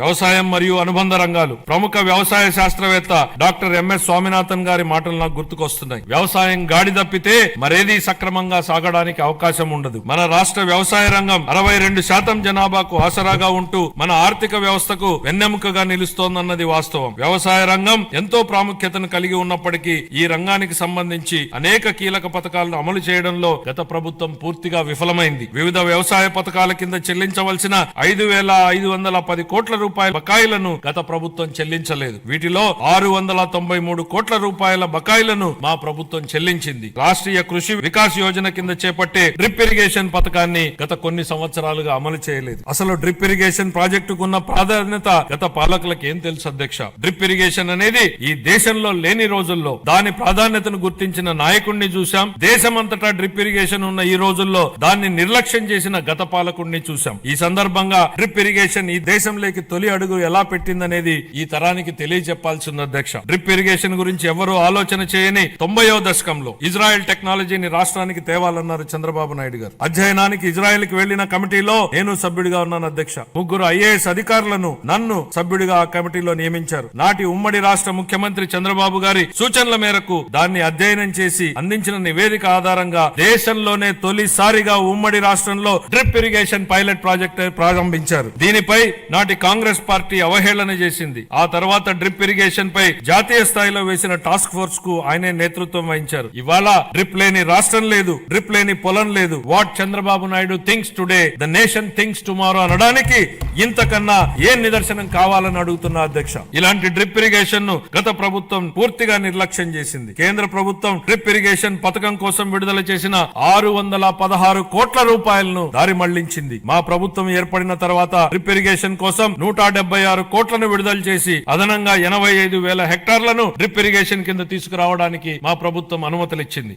వ్యవసాయం మరియు అనుబంధ రంగాలు. ప్రముఖ వ్యవసాయ శాస్త్రవేత్త డాక్టర్ ఎంఎస్ స్వామినాథన్ గారి మాటలు నాకు గుర్తుకొస్తున్నాయి. వ్యవసాయం గాడి తప్పితే మరేదీ సక్రమంగా సాగడానికి అవకాశం ఉండదు. మన రాష్ట్ర వ్యవసాయ రంగం 62% జనాభాకు ఆసరాగా ఉంటూ మన ఆర్థిక వ్యవస్థకు వెన్నెముకగా నిలుస్తోందన్నది వాస్తవం. వ్యవసాయ రంగం ఎంతో ప్రాముఖ్యతను కలిగి ఉన్నప్పటికీ ఈ రంగానికి సంబంధించి అనేక కీలక పథకాలను అమలు చేయడంలో గత ప్రభుత్వం పూర్తిగా విఫలమైంది. వివిధ వ్యవసాయ పథకాల కింద చెల్లించవలసిన 5,510 కోట్ల రూపాయల బకాయిలను గత ప్రభుత్వం చెల్లించలేదు. వీటిలో 693 కోట్ల రూపాయల బకాయిలను మా ప్రభుత్వం చెల్లించింది. రాష్ట్రీయ కృషి వికాస్ యోజన కింద చేపట్టే డ్రిప్ ఇరిగేషన్ పథకాన్ని గత కొన్ని సంవత్సరాలుగా అమలు చేయలేదు. అసలు డ్రిప్ ఇరిగేషన్ ప్రాజెక్టుకు ఉన్న ప్రాధాన్యత గత పాలకులకు ఏం తెలుసు అధ్యక్ష? డ్రిప్ ఇరిగేషన్ అనేది ఈ దేశంలో లేని రోజుల్లో దాని ప్రాధాన్యతను గుర్తించిన నాయకుడిని చూశాం. దేశమంతటా డ్రిప్ ఇరిగేషన్ ఉన్న ఈ రోజుల్లో దాన్ని నిర్లక్ష్యం చేసిన గత పాలకుడిని చూశాం. ఈ సందర్భంగా డ్రిప్ ఇరిగేషన్ ఈ దేశంలోకి తొలి అడుగు ఎలా పెట్టిందనేది ఈ తరానికి తెలియజెప్పాల్సింది అధ్యక్ష. డ్రిప్ ఇరిగేషన్ గురించి ఎవరూ ఆలోచన చేయని 90వ దశకంలో ఇజ్రాయెల్ టెక్నాలజీని రాష్ట్రానికి తేవాలన్నారు చంద్రబాబు నాయుడు గారు. అధ్యయనానికి ఇజ్రాయెల్ కి వెళ్లిన కమిటీలో నేను సభ్యుడిగా ఉన్నాను అధ్యక్ష. 3 ఐఏఎస్ అధికారులను నన్ను సభ్యుడిగా ఆ కమిటీలో నియమించారు. నాటి ఉమ్మడి రాష్ట్ర ముఖ్యమంత్రి చంద్రబాబు గారి సూచనల మేరకు దాన్ని అధ్యయనం చేసి అందించిన నివేదిక ఆధారంగా దేశంలోనే తొలిసారిగా ఉమ్మడి రాష్ట్రంలో డ్రిప్ ఇరిగేషన్ పైలట్ ప్రాజెక్ట్ ప్రారంభించారు. దీనిపై నాటి కాంగ్రెస్ పార్టీ అవహేళన చేసింది. ఆ తర్వాత డ్రిప్ ఇరిగేషన్ పై జాతీయ స్థాయిలో వేసిన టాస్క్ ఫోర్స్ కు ఆయనే నేతృత్వం వహించారు. ఇవాళ డ్రిప్ లేని రాష్ట్రం లేదు, డ్రిప్ లేని పొలం లేదు. What Chandrababu Naidu thinks today the nation thinks tomorrow అనడానికి ఇంతకన్నా ఏ నిదర్శనం కావాలని అడుగుతున్నా అధ్యక్ష. ఇలాంటి డ్రిప్ ఇరిగేషన్ ను గత ప్రభుత్వం పూర్తిగా నిర్లక్ష్యం చేసింది. కేంద్ర ప్రభుత్వం డ్రిప్ ఇరిగేషన్ పథకం కోసం విడుదల చేసిన 616 కోట్ల రూపాయలను దారి మళ్లించింది. మా ప్రభుత్వం ఏర్పడిన తర్వాత డ్రిప్ ఇరిగేషన్ కోసం 176 కోట్లను విడుదల చేసి అదనంగా 85,000 హెక్టార్లను డ్రిప్ ఇరిగేషన్ కింద తీసుకురావడానికి మా ప్రభుత్వం అనుమతులిచ్చింది.